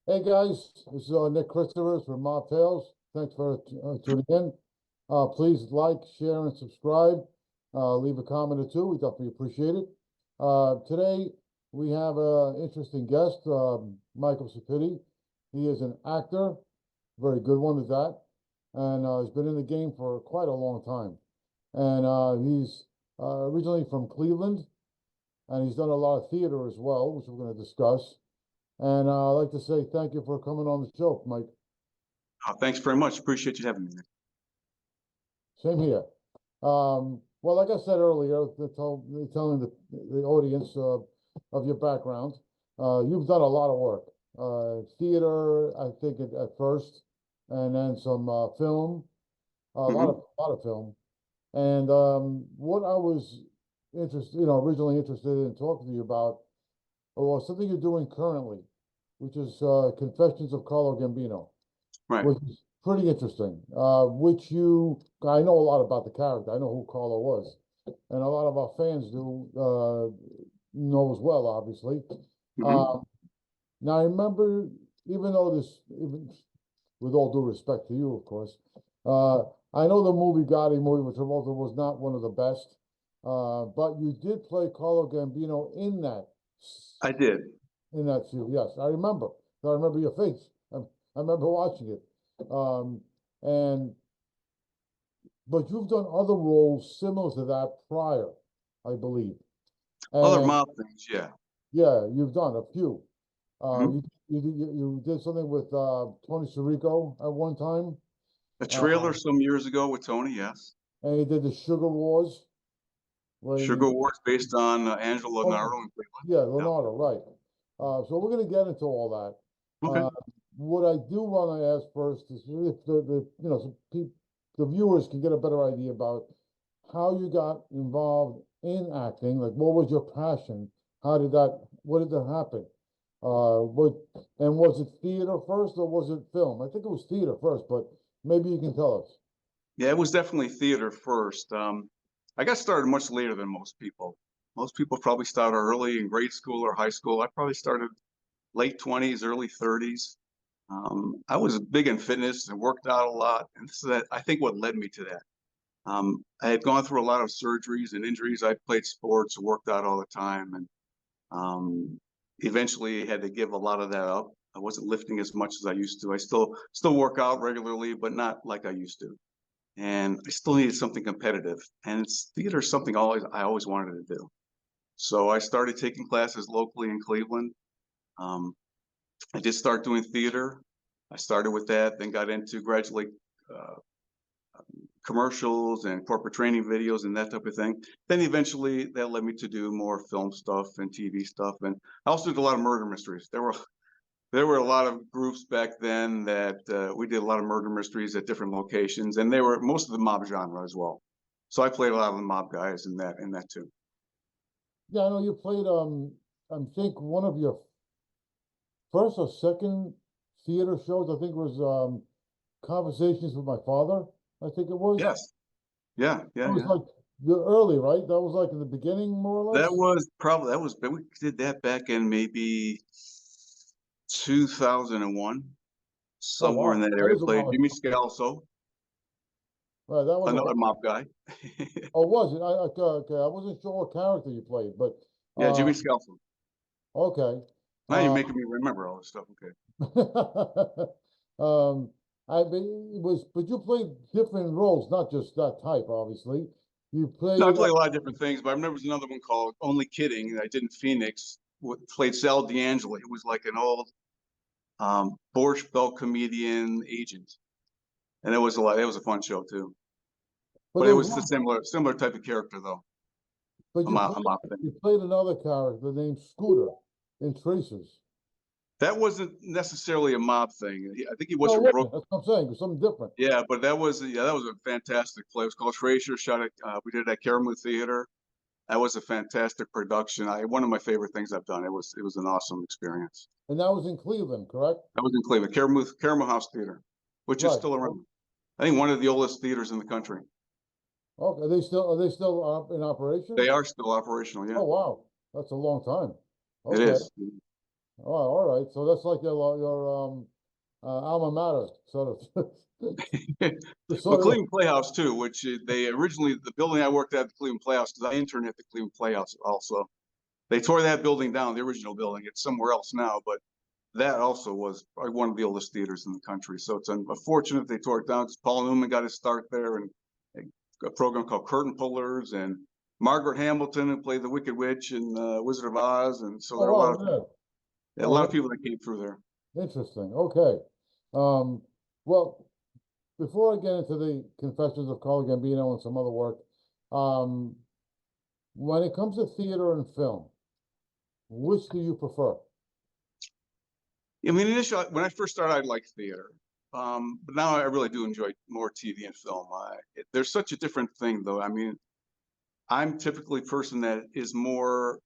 Hey guys, this is Nick Christopher from Mob Tales. Thanks for tuning in. Please like, share, and subscribe. Leave a comment or two. We definitely appreciate it. Today we have an interesting guest, Michael Cipiti. He is an actor, very good one at that, and he's been in the game for quite a long time. And he's originally from Cleveland, and he's done a lot of theater as well, which we're going to discuss. And I'd like to say thank you for coming on the show, Mike. Thanks very much. Appreciate you having me. Same here. Well, like I said earlier, telling the audience of your background, you've done a lot of work. Theater, I think at first, and then some film, a lot of film. And what I was originally interested in talking to you about was something you're doing currently, which is Confessions of Carlo Gambino, right? Which is pretty interesting. I know a lot about the character. I know who Carlo was, and a lot of our fans do know as well, obviously. Now I remember, even with all due respect to you, of course, I know the movie with Travolta was not one of the best, but you did play Carlo Gambino in that. I did. In that scene, yes, I remember. I remember your face. I remember watching it. But you've done other roles similar to that prior, I believe. Other mob things, yeah. Yeah, you've done a few. You did something with Tony Sirico at one time. A trailer some years ago with Tony, yes. And he did the Sugar Wars. Sugar Wars based on Angelo Leonardo in Cleveland. Yeah, Leonardo, right. So we're going to get into all that. Okay. What I do want to ask first is if the viewers can get a better idea about how you got involved in acting. Like, what was your passion? What did that happen? Was it theater first or was it film? I think it was theater first, but maybe you can tell us. Yeah, it was definitely theater first. I got started much later than most people. Most people probably started early in grade school or high school. I probably started late 20s, early 30s. I was big in fitness and worked out a lot. And this is, I think, what led me to that. I had gone through a lot of surgeries and injuries. I played sports, worked out all the time, and eventually had to give a lot of that up. I wasn't lifting as much as I used to. I still work out regularly, but not like I used to. And I still needed something competitive. And theater is something I always wanted to do. So I started taking classes locally in Cleveland. I did start doing theater. I started with that, then got into gradually commercials and corporate training videos and that type of thing. Then eventually that led me to do more film stuff and TV stuff. And I also did a lot of murder mysteries. There were a lot of groups back then that we did a lot of murder mysteries at different locations, and they were most of the mob genre as well. So I played a lot of the mob guys in that too. Yeah, I know you played I think one of your first or second theater shows, I think, was Conversations with My Father, I think it was. Yes. Yeah. It was like the early, right? That was like in the beginning, more or less? We did that back in maybe 2001, somewhere in that area. Played Jimmy Scalzo. Right, that was another mob guy. Oh, was it? Okay, I wasn't sure what character you played, but yeah, Jimmy Scalzo. Okay. Now you're making me remember all this stuff. Okay. But you played different roles, not just that type, obviously. You played. No, I played a lot of different things, but I remember there's another one called Only Kidding that I did in Phoenix. Played Sal D'Angelo. He was like an old Borscht Belt comedian agent, and it was a fun show too. But it was a similar type of character though. But you played another character named Scooter in Tracers. That wasn't necessarily a mob thing. I think he was from Brooklyn. That's what I'm saying. It was something different. Yeah, but that was a fantastic play. It was called Tracers. Shot at we did it at Karamou Theater. That was a fantastic production. One of my favorite things I've done. It was an awesome experience. And that was in Cleveland, correct? That was in Cleveland, Karamou House Theater, which is still around. I think one of the oldest theaters in the country. Okay, are they still in operation? They are still operational. Yeah. Oh wow, that's a long time. Okay. It is. Oh, all right. So that's like your alma mater, sort of. Well, Sort of. Cleveland Playhouse too, which they originally, the building I worked at the Cleveland Playhouse, because I interned at the Cleveland Playhouse also. They tore that building down, the original building. It's somewhere else now, but that also was probably one of the oldest theaters in the country. So it's unfortunate they tore it down because Paul Newman got his start there, and a program called Curtain Pullers, and Margaret Hamilton, who played the Wicked Witch in Wizard of Oz. And so Oh, there are wow, yeah. a lot of people that came through there. Interesting. Okay. Well, before I get into the Confessions of Carlo Gambino and some other work, um, when it comes to theater and film, which do you prefer? I mean, initially, when I first started, I liked theater. But now I really do enjoy more TV and film. There's such a different thing, though. I mean, I'm typically a person that is more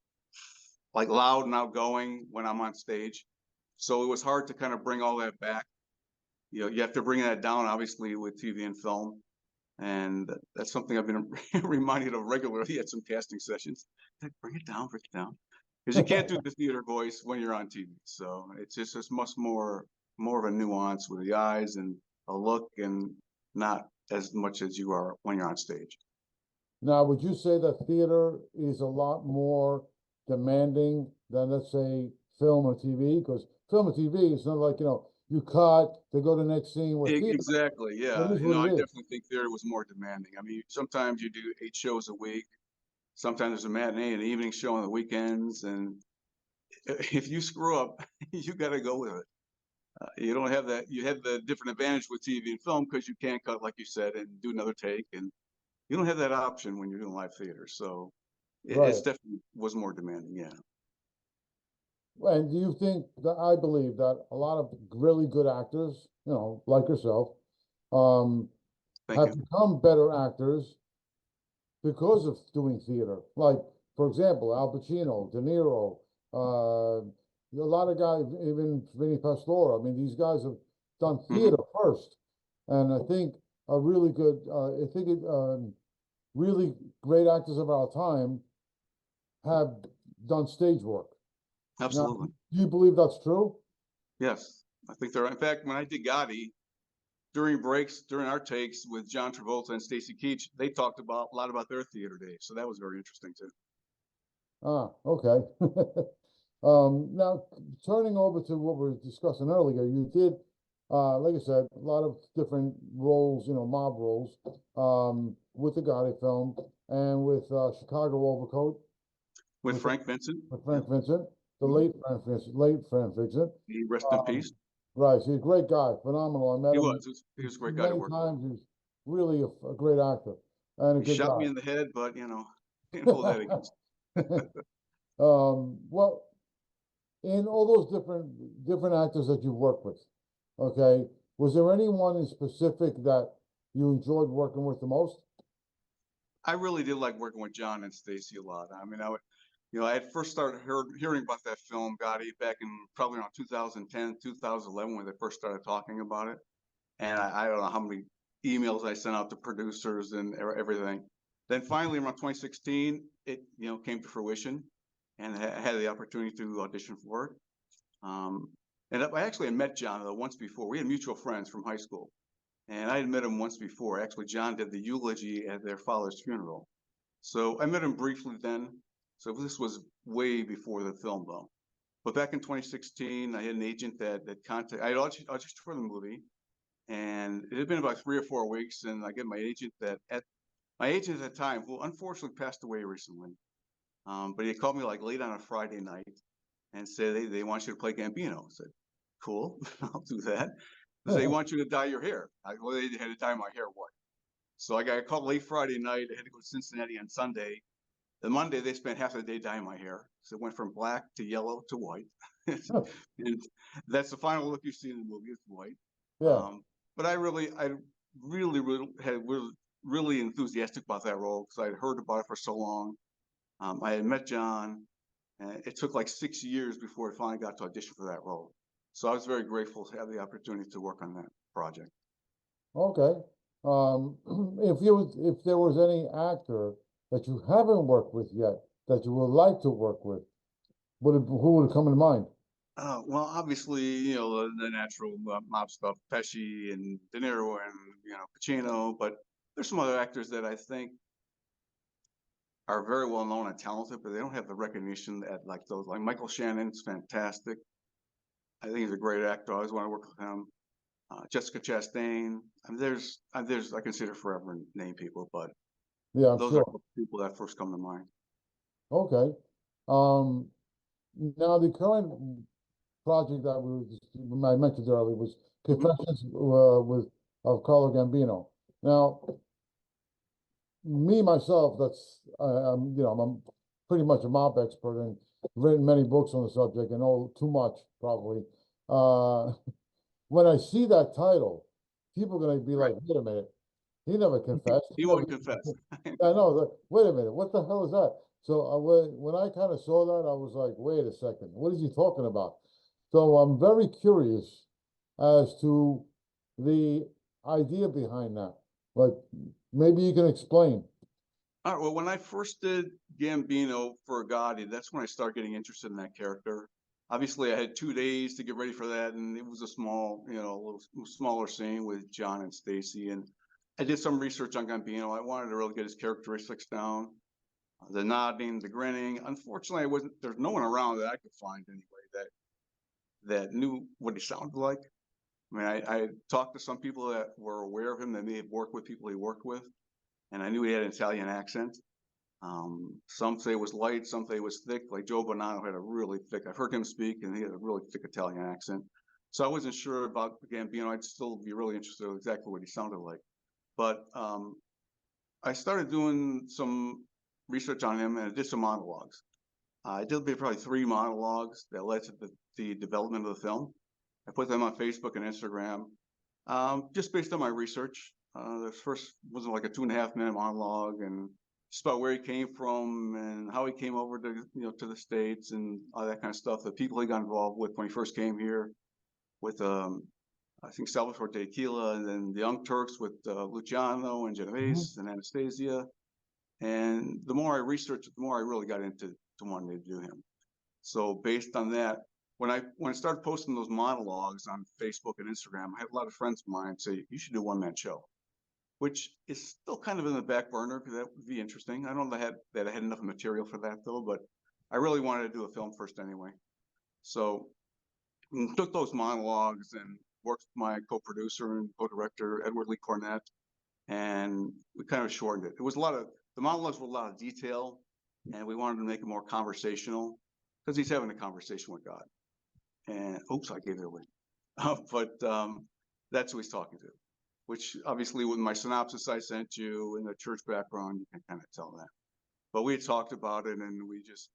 like loud and outgoing when I'm on stage. So it was hard to kind of bring all that back. You know, you have to bring that down, obviously, with TV and film. And that's something I've been reminded of regularly at some casting sessions. Like, bring it down, because you can't do the theater voice when you're on TV. So it's much more of a nuance with the eyes and a look, and not as much as you are when you're on stage. Now, would you say that theater is a lot more demanding than, let's say, film or TV? Because film or TV, it's not like, you cut, they go to the next scene. With theater, Exactly. it Yeah. is You what know, I it is. definitely think theater was more demanding. I mean, sometimes you do 8 shows a week. Sometimes there's a matinee and an evening show on the weekends, and if you screw up, you got to go with it. You don't have that. You have the different advantage with TV and film because you can't cut, like you said, and do another take, and you don't have that option when you're doing live theater. So it's Right. definitely was more demanding. Yeah. And do you think that, I believe that a lot of really good actors, like yourself, um, Thank have you. become better actors because of doing theater. Like, for example, Al Pacino, De Niro, a lot of guys, even Vinny Pastore. I mean, these guys have done theater first, and I think a really good, really great actors of our time have done stage work. Now, Absolutely. do you believe that's true? Yes. I think they're, in fact, when I did Gotti, during breaks, during our takes with John Travolta and Stacy Keach, they talked a lot about their theater days. So that was very interesting too. Ah, okay. Now turning over to what we were discussing earlier, you did, like I said, a lot of different roles, mob roles, with the Gotti film and with Chicago Overcoat With with, Frank Vincent. with Frank Vincent, the Mhm. late Frank Vincent. He rest in Um, peace. right, he's a great guy, phenomenal. I met He him was. He was a great guy to many work with. times. He's really a great actor and a He good shot guy. me in the head, but can't hold that against. Well, in all those different actors that you've worked with, okay, was there anyone in specific that you enjoyed working with the most? I really did like working with John and Stacy a lot. I mean, I had first started hearing about that film, Gotti, back in probably around 2010, 2011, when they first started talking about it. And I don't know how many emails I sent out to producers and everything. Then finally, around 2016, it came to fruition, and I had the opportunity to audition for it. Um, and I actually had met John once before. We had mutual friends from high school, and I had met him once before. Actually, John did the eulogy at their father's funeral, so I met him briefly then. So this was way before the film, though. But back in 2016, I had an agent that contacted. I had auditioned for the movie, and it had been about 3 or 4 weeks, and I get my agent at that time, who unfortunately passed away recently. But he called me like late on a Friday night and said they want you to play Gambino. I said, cool, I'll do that. They want you to dye your hair. Well, they had to dye my hair white. So I got called late Friday night. I had to go to Cincinnati on Sunday. The Monday, they spent half the day dyeing my hair. So it went from black to yellow to white. And that's the final look you see in the movie, it's white. Yeah. But I really really enthusiastic about that role because I had heard about it for so long. I had met John, and it took like 6 years before I finally got to audition for that role. So I was very grateful to have the opportunity to work on that project. Okay. If there was any actor that you haven't worked with yet that you would like to work with, who would come in mind? Well, obviously, the natural mob stuff, Pesci and De Niro and, Pacino, but there's some other actors that I think are very well known and talented, but they don't have the recognition that like those, like Michael Shannon's fantastic. I think he's a great actor. I always want to work with him. Jessica Chastain. I mean, I consider forever name people, but Yeah, I'm those are sure. people that first come to mind. Okay. Um, Now the current project that I mentioned earlier was Mhm. Confessions with of Carlo Gambino. Now, me myself, I'm pretty much a mob expert and written many books on the subject and know too much probably. Uh, when I see that title, people are going to be Right. like, "Wait a minute, he never confessed." He wouldn't confess. I know. Wait a minute, what the hell is that? So when I kind of saw that, I was like, "Wait a second, what is he talking about?" So I'm very curious as to the idea behind that. Like, maybe you can explain. All right. Well, when I first did Gambino for Gotti, that's when I started getting interested in that character. Obviously, I had 2 days to get ready for that, and it was a small, a little smaller scene with John and Stacy. And I did some research on Gambino. I wanted to really get his characteristics down, the nodding, the grinning. Unfortunately, I wasn't. There's no one around that I could find anyway that knew what he sounded like. I mean, I talked to some people that were aware of him that may have worked with people he worked with, and I knew he had an Italian accent. Some say it was light, some say it was thick. Like Joe Bonanno had a really thick. I've heard him speak, and he had a really thick Italian accent. So I wasn't sure about Gambino. I'd still be really interested in exactly what he sounded like. But I started doing some research on him, and I did some monologues. I did probably 3 monologues that led to the development of the film. I put them on Facebook and Instagram, just based on my research. The first was like a 2.5 minute monologue, and just about where he came from and how he came over to the States and all that kind of stuff. The people he got involved with when he first came here, with I think Salvatore Tequila, and then the Young Turks with Luciano and Mhm. Genovese and Anastasia. And the more I researched, the more I really got into wanting to do him. So based on that, when I started posting those monologues on Facebook and Instagram, I had a lot of friends of mine say you should do a one-man show, which is still kind of in the back burner because that would be interesting. I don't know that I had enough material for that though, but I really wanted to do a film first anyway. So took those monologues and worked with my co-producer and co-director Edward Lee Cornett, and we kind of shortened it. It was the monologues were a lot of detail, and we wanted to make it more conversational because he's having a conversation with God. And oops, I gave it away. But that's who he's talking to, which obviously with my synopsis I sent you and the church background, you can kind of tell that. But we had talked about it, and we just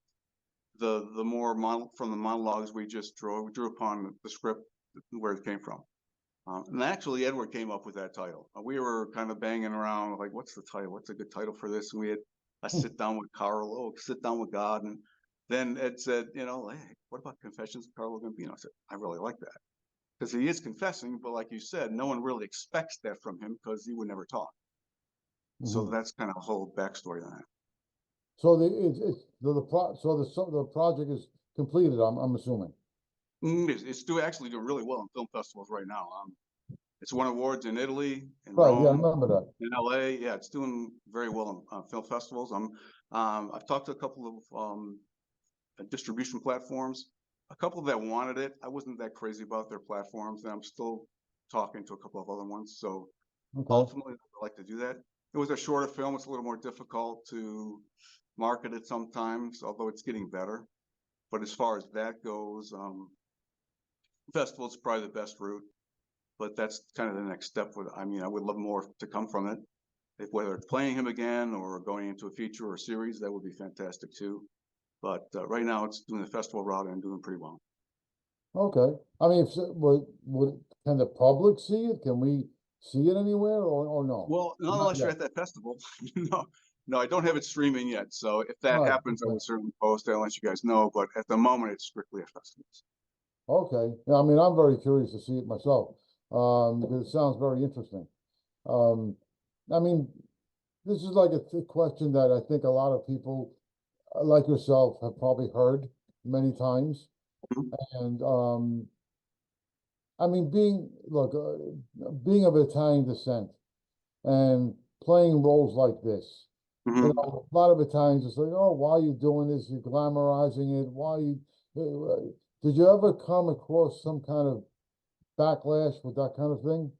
the more from the monologues we just drew upon the script where it came from. And actually, Edward came up with that title. We were kind of banging around like, what's the title? What's a good title for this? And we had a sit down with Carlo, sit down with God, and then Ed said, hey, what about Confessions of Carlo Gambino? I said, I really like that because he is confessing, but like you said, no one really expects that from him because he would never talk. So Mhm. that's kind of a whole backstory on that. So the project is completed. I'm assuming. It's actually doing really well in film festivals right now. It's won awards in Italy, in Right. Yeah, I Rome, remember that. in LA. Yeah, it's doing very well in film festivals. I've talked to a couple of distribution platforms, a couple that wanted it. I wasn't that crazy about their platforms, and I'm still talking to a couple of other ones. So Okay. ultimately, I'd like to do that. It was a shorter film. It's a little more difficult to market it sometimes, although it's getting better. But as far as that goes, festival is probably the best route. But that's kind of the next step. I mean, I would love more to come from it. Whether it's playing him again or going into a feature or a series, that would be fantastic too. But right now, it's doing the festival route and doing pretty well. Okay. I mean, can the public see it? Can we see it anywhere or no? Well, not Not unless you're yet. at that festival. no, no, I don't have it streaming yet. So if that All right. happens, I Okay. will certainly post it. I'll let you guys know. But at the moment, it's strictly at festivals. Okay. Yeah, I mean, I'm very curious to see it myself. Because it sounds very interesting. Um, I mean, this is like a question that I think a lot of people like yourself have probably heard many times. Mhm. And I mean, being of Italian descent and playing roles like this, Mhm. a lot of Italians just like, oh, why are you doing this? You're glamorizing it. Why you? Did you ever come across some kind of backlash with that kind of thing?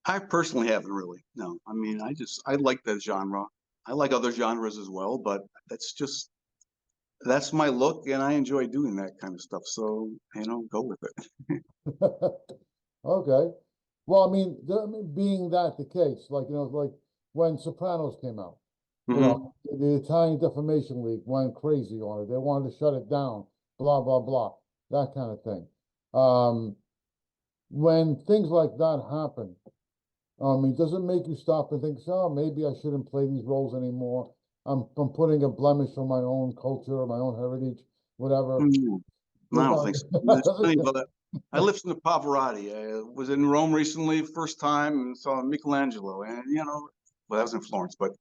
I personally haven't really. No, I mean, I like that genre. I like other genres as well, but that's my look, and I enjoy doing that kind of stuff. So, go with it. Okay. Well, I mean, I mean, being that the case, like, like when Sopranos came out, Hmm. the Italian Defamation League went crazy on it. They wanted to shut it down, blah, blah, blah, that kind of thing. Um, when things like that happen, I mean, does it make you stop and think, oh, maybe I shouldn't play these roles anymore? I'm putting a blemish on my own culture, my own heritage, whatever. No, I don't think so. I mean, there's plenty of Doesn't- other. I lived in the Pavarotti. I was in Rome recently, first time, and saw Michelangelo, and well, that was in Florence, but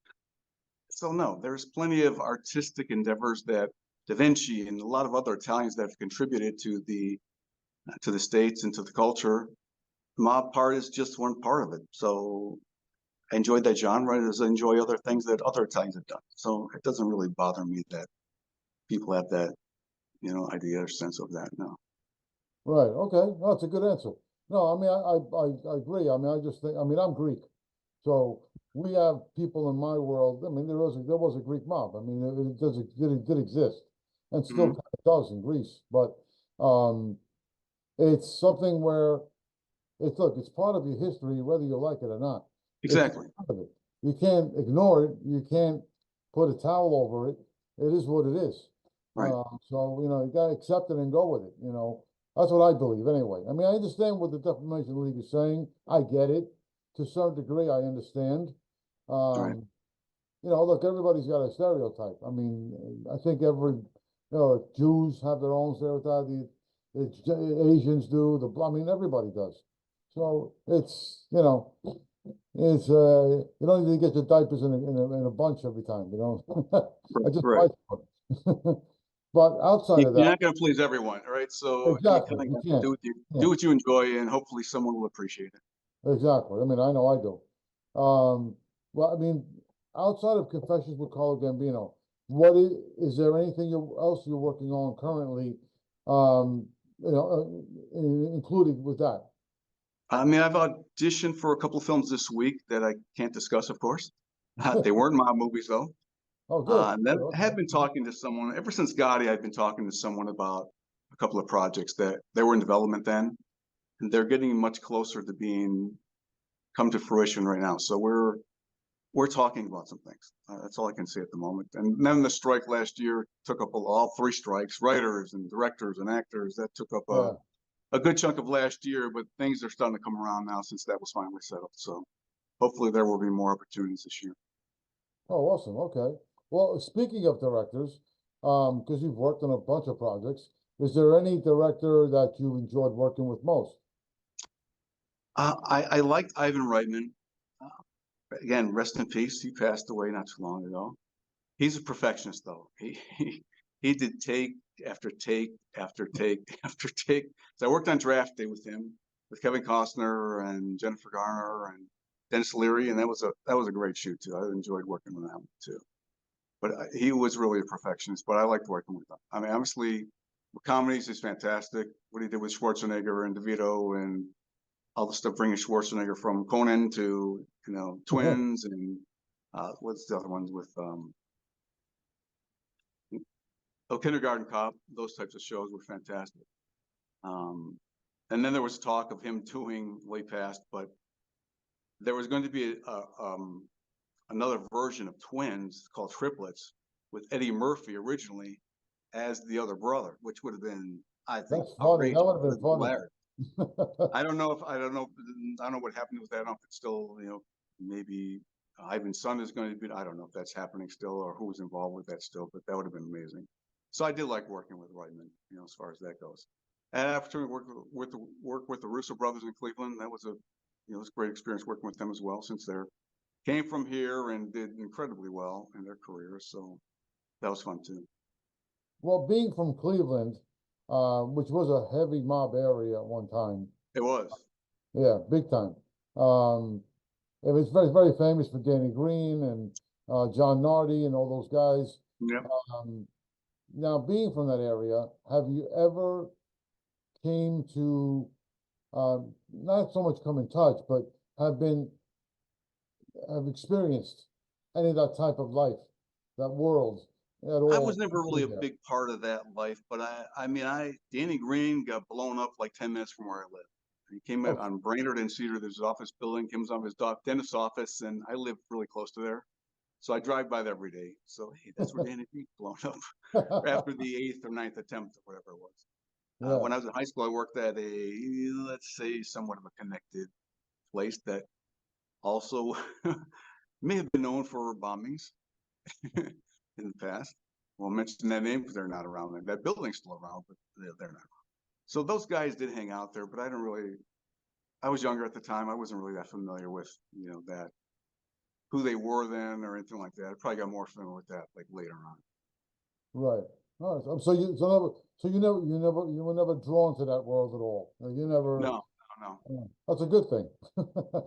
so no, there's plenty of artistic endeavors that Da Vinci and a lot of other Italians that have contributed to the states and to the culture. Mob part is just one part of it. So I enjoyed that genre as I enjoy other things that other Italians have done. So it doesn't really bother me that people have that, idea or sense of that. No. Right. Okay. No, it's a good answer. No, I mean, I agree. I mean, I just think, I mean, I'm Greek. So we have people in my world. I mean, there was a Greek mob. I mean, it did exist, and still Hmm. kind of does in Greece. But um, it's something where it's part of your history, whether you like it or not. It's just Exactly. part of it. You can't ignore it. You can't put a towel over it. It is what it is. Right. So you gotta accept it and go with it. That's what I believe anyway. I mean, I understand what the Defamation League is saying. I get it to a certain degree. I understand. Right. Um, look, everybody's got a stereotype. I mean, I think Jews have their own stereotype. The Asians do. I mean, everybody does. So you don't need to get your diapers in a bunch every time. Right. I just Right. like it. But outside of You're that, not going to please everyone, right? So you exactly, kind of you got to can't. do Yeah, what you enjoy, and hopefully someone will appreciate it. exactly. I mean, I know I do. Well, I mean, outside of Confessions with Carlo Gambino, is there anything else you're working on currently? Um, including with that. I mean, I've auditioned for a couple of films this week that I can't discuss, of course. They weren't mob movies, though. Oh, good. And then Good. I have Okay. been talking to someone ever since Gotti. I've been talking to someone about a couple of projects that they were in development then, and they're getting much closer to being come to fruition right now. So we're talking about some things. That's all I can say at the moment. And then the strike last year took up all three strikes, writers and directors and actors. That took up Yeah. a good chunk of last year, but things are starting to come around now since that was finally settled. So hopefully there will be more opportunities this year. Oh, awesome. Okay. Well, speaking of directors, because you've worked on a bunch of projects, is there any director that you enjoyed working with most? I liked Ivan Reitman. Uh, Again, rest in peace. He passed away not too long ago. He's a perfectionist, though. He did take after take after take after take. So I worked on Draft Day with him, with Kevin Costner and Jennifer Garner and Dennis Leary, and that was a great shoot too. I enjoyed working with him too. But he was really a perfectionist. But I liked working with him. I mean, obviously, with comedies is fantastic. What he did with Schwarzenegger and DeVito and all the stuff bringing Schwarzenegger from Conan to Twins and what's the other ones with Kindergarten Cop. Those types of shows were fantastic. Um, and then there was talk of him doing way past, but there was going to be another version of Twins called Triplets with Eddie Murphy originally as the other brother, which would have been, I think, That's funny. That outrageous. would have It would been have been funny. hilarious. I don't know what happened with that. I don't know if it's still, maybe Ivan's son is going to be. I don't know if that's happening still or who's involved with that still, but that would have been amazing. So I did like working with Reitman, as far as that goes. And after work with the Russo brothers in Cleveland, that was it was a great experience working with them as well, since they came from here and did incredibly well in their careers. So that was fun too. Well, being from Cleveland, which was a heavy mob area at one time. It was. Yeah, big time. It was very, very famous for Danny Green and John Nardi and all those guys. Yep. Now, being from that area, have you ever came to not so much come in touch, but have experienced any of that type of life, that world at all? I was never really a there? big part of that life, but I mean, Danny Green got blown up like 10 minutes from where I live. He came in Oh, on Brainerd and Cedar. There's his office building, comes on his dentist's office, and I live really close to there. So I drive by there every day. So, hey, that's where Danny Green blown up after the 8th or 9th attempt or whatever it was. yeah. When I was in high school, I worked at let's say, somewhat of a connected place that also may have been known for bombings in the past. Won't mention that name because they're not around. That building's still around, but they're not around. So those guys did hang out there, but I was younger at the time. I wasn't really that familiar with, who they were then or anything like that. I probably got more familiar with that like later on. Right. Oh, so you were never drawn to that world at all. You never. No. Yeah, that's a good thing.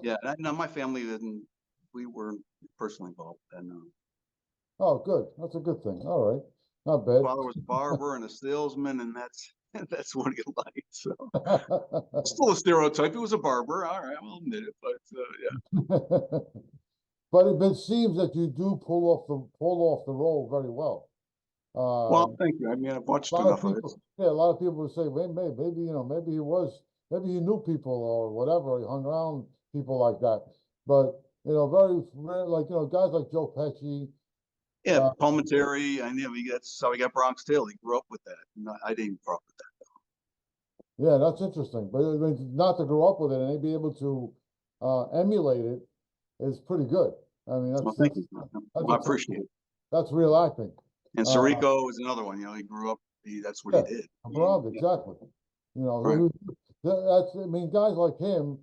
Yeah, no, my family didn't. We weren't personally involved. And Oh, good. That's a good thing. All right. Not bad. father was a barber and a salesman, and that's what he liked. So still a stereotype. He was a barber. All right, I'll admit it. But yeah. But it seems that you do pull off the role very well. Well, thank you. I mean, I've watched A lot of enough of it. people, yeah, a lot of people would say, maybe he knew people or whatever, he hung around people like that. But very rare, like guys like Joe Pesci. Yeah, Palmentary. I knew that's how he got Bronx Tale. He grew up with that. I didn't grow up with that. Yeah, that's interesting. But I mean, not to grow up with it and be able to emulate it is pretty good. I mean, Well, thank you. I appreciate it. That's real acting. And Sirico is another one. He grew up. That's what he did. Abroad, exactly. Right. I mean, guys like him,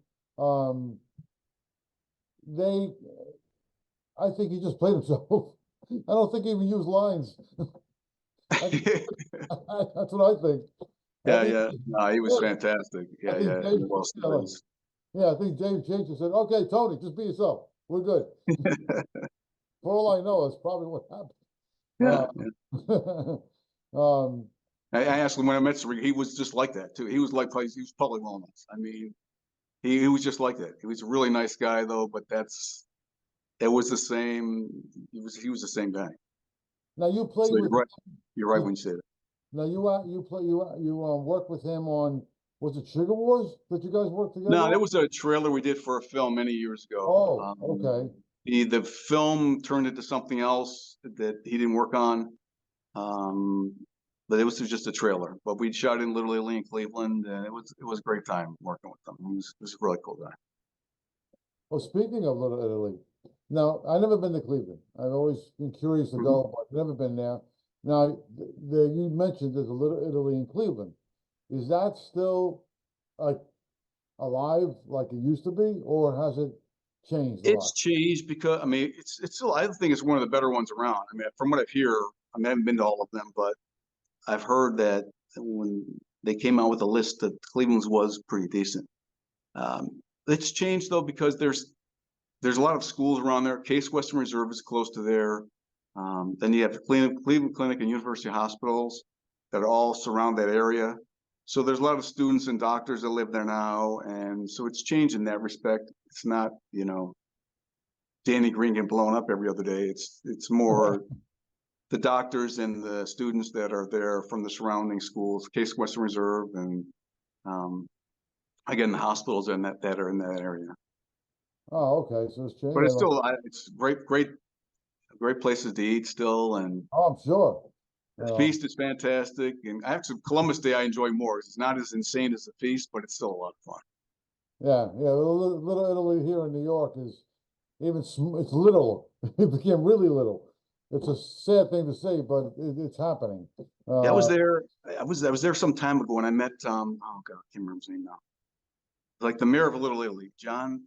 I think he just played himself. I don't think he even used lines. That's what I think. Yeah. No, he was fantastic. Yeah. I think Dave changed and said, "Okay, Tony, just be yourself. We're good." For all I know, that's probably what happened. I asked him when I met Sirico, he was just like that too. He was probably well enough. I mean, he was just like that. He was a really nice guy though, but it was the same. He was the same guy. Now you played so with. You're right when you say that. Now you worked with him on, was it Sugar Wars that you guys worked together? No, there was a trailer we did for a film many years ago. Oh, okay. The film turned into something else that he didn't work on. But it was just a trailer. But we shot in Little Italy in Cleveland, and it was a great time working with him. He was a really cool guy. Well, speaking of Little Italy, now I've never been to Cleveland. I've always been curious to go, but I've never been there. Now, you mentioned there's a Little Italy in Cleveland. Is that still like alive like it used to be, or has it changed a lot? It's changed because I mean it's still, I think it's one of the better ones around. I mean, from what I hear, I haven't been to all of them, but I've heard that when they came out with a list that Cleveland's was pretty decent. It's changed though because there's a lot of schools around there. Case Western Reserve is close to there. Then you have the Cleveland Clinic and University Hospitals that all surround that area. So there's a lot of students and doctors that live there now, and so it's changed in that respect. It's not, Danny Green getting blown up every other day. It's more the doctors and the students that are there from the surrounding schools, Case Western Reserve, and again the hospitals and that are in that area. Oh, okay. So it's changed. But it's still it's great places to eat still, and I'm sure. the feast is fantastic. And actually, Columbus Day I enjoy more. It's not as insane as the feast, but it's still a lot of fun. Yeah. Little Italy here in New York is it's little. It became really little. It's a sad thing to say, but it's happening. I was there. I was there some time ago, and I met oh God, I can't remember his name now. Like the mayor of Little Italy, John.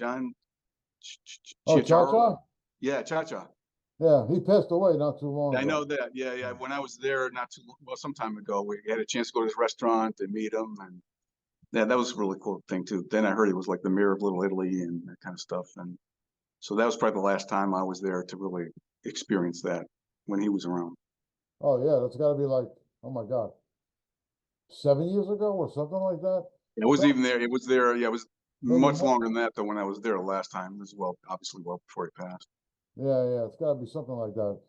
Oh, Cha-Cha? Yeah, Cha-Cha. Yeah, he passed away not too long I ago. know that. Yeah, yeah. When I was there, not too well, some time ago, we had a chance to go to his restaurant and meet him, and yeah, that was a really cool thing too. Then I heard he was like the mayor of Little Italy and that kind of stuff, and so that was probably the last time I was there to really experience that when he was around. Oh yeah, that's got to be like, oh my God, 7 years ago or something like that. It was So even there. It was there. Yeah, it was maybe much more. longer than that though when I was there last time as well. Obviously, well before he passed. Yeah, yeah, it's got to be something like that.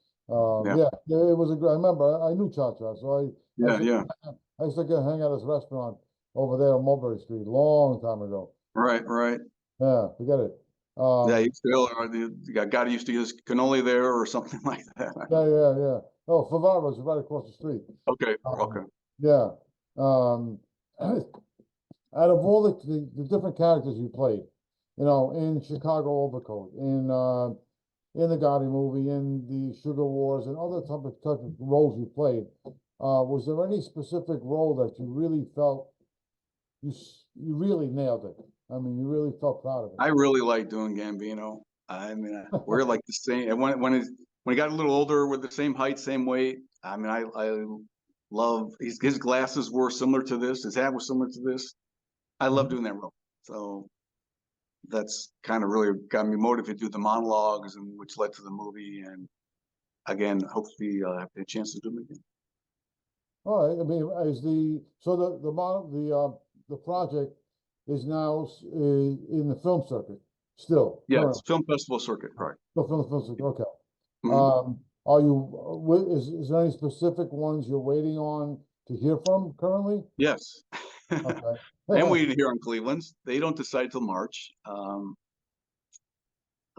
Yeah, Yeah, it was a great. I remember I knew Cha Cha, so I yeah, used to yeah. I used to go hang out at his restaurant over there on Mulberry Street, long time ago. Right, right. Yeah, forget it. Yeah, he Um, still the guy used to use cannoli there or something like that. yeah, yeah, yeah. Oh, Favara's right across the street. Okay, Um, okay. yeah. Um, out of all the different characters you played, in Chicago Overcoat, in the Gotti movie, in the Sugar Wars, and other type of roles you played, was there any specific role that you really felt you really nailed it? I mean, you really felt proud of I really like doing Gambino. I mean, we're like the same. And when he got a little older, we're the same height, same weight. I mean, I love his glasses were similar to this. His hat was similar to this. I love it. doing that role. So that's kind of really got me motivated to do the monologues, and which led to the movie. And again, hopefully, I'll have the chance to do them again. All right. I mean, the project is now in the film circuit still Yes, currently. film festival circuit, right? The film circuit. Okay. Mhm. Are you is there any specific ones you're waiting on to hear from currently? Yes. Okay. I'm waiting to hear on Cleveland's. They don't decide till March.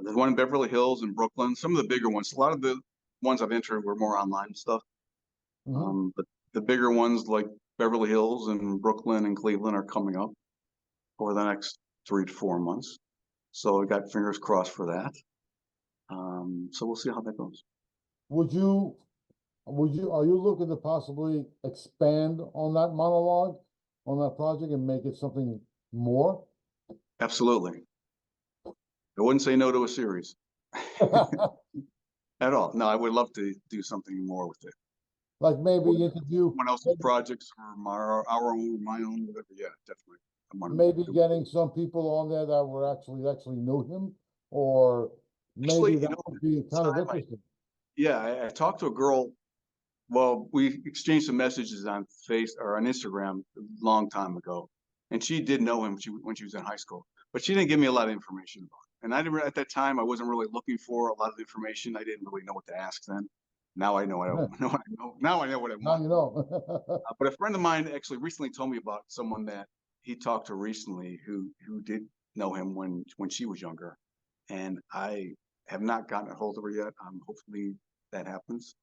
There's one in Beverly Hills and Brooklyn. Some of the bigger ones. A lot of the ones I've entered were more online stuff. Hmm. But the bigger ones like Beverly Hills and Brooklyn and Cleveland are coming up over the next 3 to 4 months. So I got fingers crossed for that. So we'll see how that goes. Would you are you looking to possibly expand on that monologue on that project and make it something more? Absolutely. I wouldn't say no to a series at all. No, I would love to do something more with it. Like Or maybe interview, someone else's projects or our own, my own, whatever. Yeah, definitely. I want to maybe do. getting some people on there that were actually knew him, or maybe Actually, that would be kind of time interesting. yeah, I talked to a girl. Well, we exchanged some messages on Face or on Instagram a long time ago, and she did know him when she was in high school, but she didn't give me a lot of information about it. And I didn't at that time. I wasn't really looking for a lot of information. I didn't really know what to ask then. Now I know what I know. What I know. Now I know what I Now want. you know. But a friend of mine actually recently told me about someone that he talked to recently who did know him when she was younger, and I have not gotten a hold of her yet. Hopefully that happens.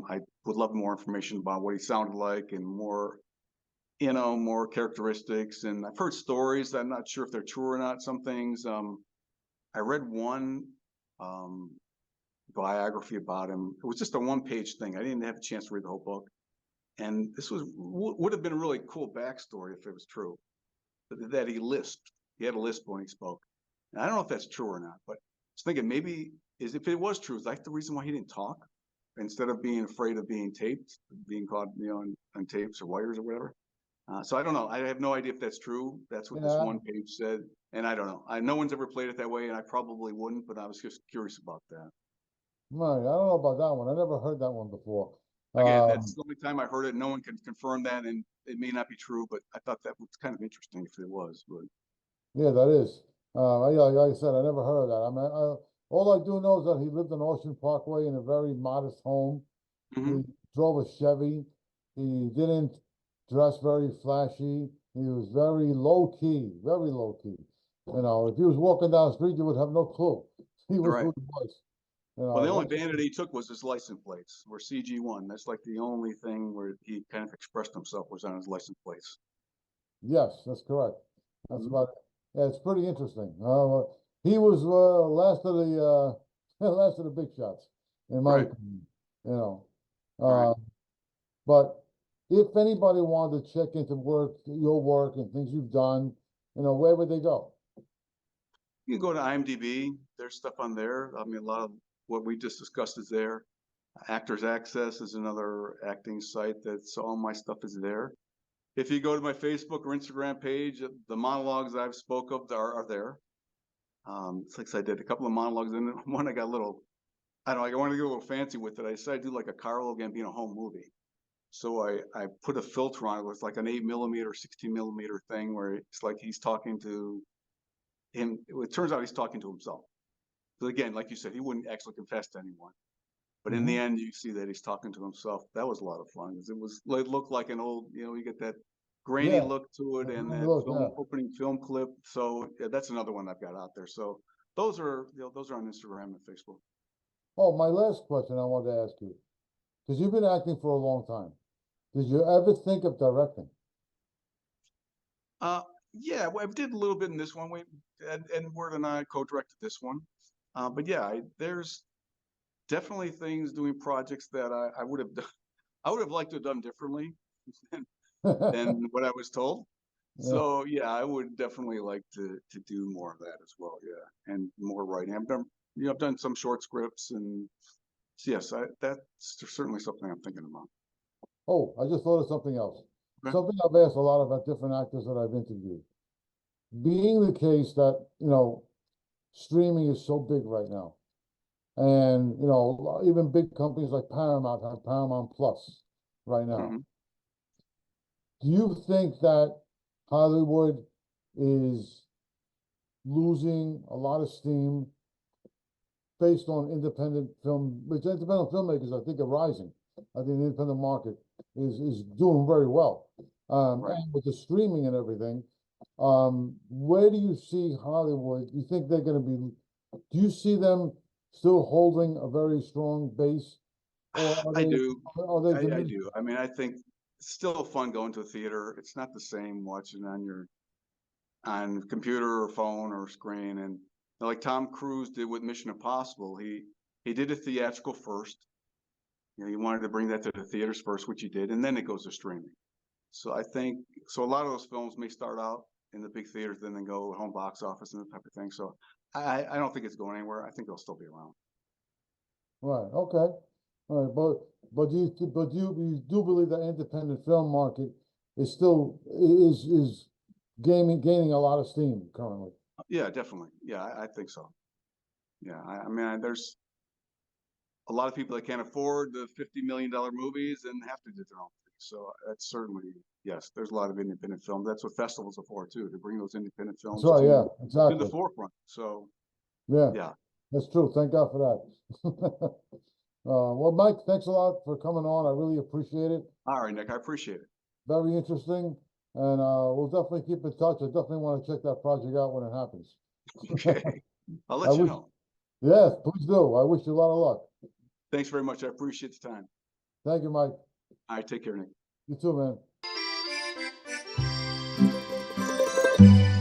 I would love more information about what he sounded like and more, more characteristics. And I've heard stories. I'm not sure if they're true or not. Some things. I read one um, biography about him. It was just a one-page thing. I didn't have a chance to read the whole book. And this would have been a really cool backstory if it was true. That he lisped. He had a lisp when he spoke. And I don't know if that's true or not, but I was thinking maybe if it was true, is that the reason why he didn't talk? Instead of being afraid of being taped, being caught, on tapes or wires or whatever. So I don't know. I have no idea if that's true. That's what this Yeah, one page said, and I don't know. No one's ever played it that way, and I probably wouldn't. But I was just curious about that. right. I don't know about that one. I never heard that one before. Again, that's Um, the only time I heard it. No one can confirm that, and it may not be true. But I thought that was kind of interesting if it was. But yeah, that is. Like I said, I never heard of that. I mean, all I do know is that he lived on Ocean Parkway in a very modest home. mhm. He drove a Chevy. He didn't dress very flashy. He was very low key, very low key. If he was walking down the street, you would have no clue he was Right. who he was. Well, the only Once vanity he took was his license plates, were CG1. That's like the only thing where he kind of expressed himself was on his license plates. yes, that's correct. That's Mhm. about it. Yeah, it's pretty interesting. He was last of the last of the big shots, in my Right. opinion. You know, Right. uh, but if anybody wanted to check into your work and things you've done, where would they go? You can go to IMDb. There's stuff on there. I mean, a lot of what we just discussed is there. Actors Access is another acting site that's all my stuff is there. If you go to my Facebook or Instagram page, the monologues I've spoke of are there. It's like I did a couple of monologues, and one I got a little, I don't know, I wanted to get a little fancy with it. I decided to do like a Carlo Gambino home movie. So I put a filter on it. It was like an 8mm, 16mm thing where it's like he's talking to him. It turns out he's talking to himself. So again, like you said, he wouldn't actually confess to anyone. But in the end, you see that he's talking to himself. That was a lot of fun. It looked like an old, you get that grainy look to it, and that opening film clip. So yeah, that's another one I've got out there. So those are on Instagram and Facebook. Oh, my last question I wanted to ask you, because you've been acting for a long time. Did you ever think of directing? Yeah, well, I did a little bit in this one. And Word and I co-directed this one. But yeah, there's definitely things doing projects that I would have liked to have done differently than what I was told. So yeah, I would definitely like to do more of that as well. Yeah, and more writing. I've done some short scripts, and so yes, that's certainly something I'm thinking about. Oh, I just thought of something else. Okay. Something I've asked a lot about different actors that I've interviewed. Being the case that, streaming is so big right now, and, even big companies like Paramount have Paramount Plus right now. Do you think that Hollywood is losing a lot of steam based on independent film, which independent filmmakers, I think, are rising? I think the independent market is doing very well. Right. And with the streaming and everything, where do you see Hollywood? Do you think they're going to be, do you see them still holding a very strong base? Or are I they, do. are they I do. I mean, I think it's still fun going to a theater. It's not the same watching on computer or phone or screen. And like Tom Cruise did with Mission Impossible, he did a theatrical first. He wanted to bring that to the theaters first, which he did, and then it goes to streaming. So I think a lot of those films may start out in the big theaters, then go home box office and that type of thing. So I don't think it's going anywhere. I think they'll still be around. Right. Okay. All right. But you do believe that independent film market is still is gaining a lot of steam currently? Yeah, definitely. Yeah, I think so. Yeah, I mean, there's a lot of people that can't afford the $50 million movies and have to do their own thing. So that's certainly, yes, there's a lot of independent films. That's what festivals are for too, to bring those independent films That's right, yeah, to exactly. the forefront. So yeah, that's true. Thank God for that. Well, Mike, thanks a lot for coming on. I really appreciate it. All right, Nick, I appreciate it. Very interesting. And we'll definitely keep in touch. I definitely want to check that project out when it happens. Okay. I'll let you know. Yes, please do. I wish you a lot of luck. Thanks very much. I appreciate the time. Thank you, Mike. All right, take care, Nick. You too, man.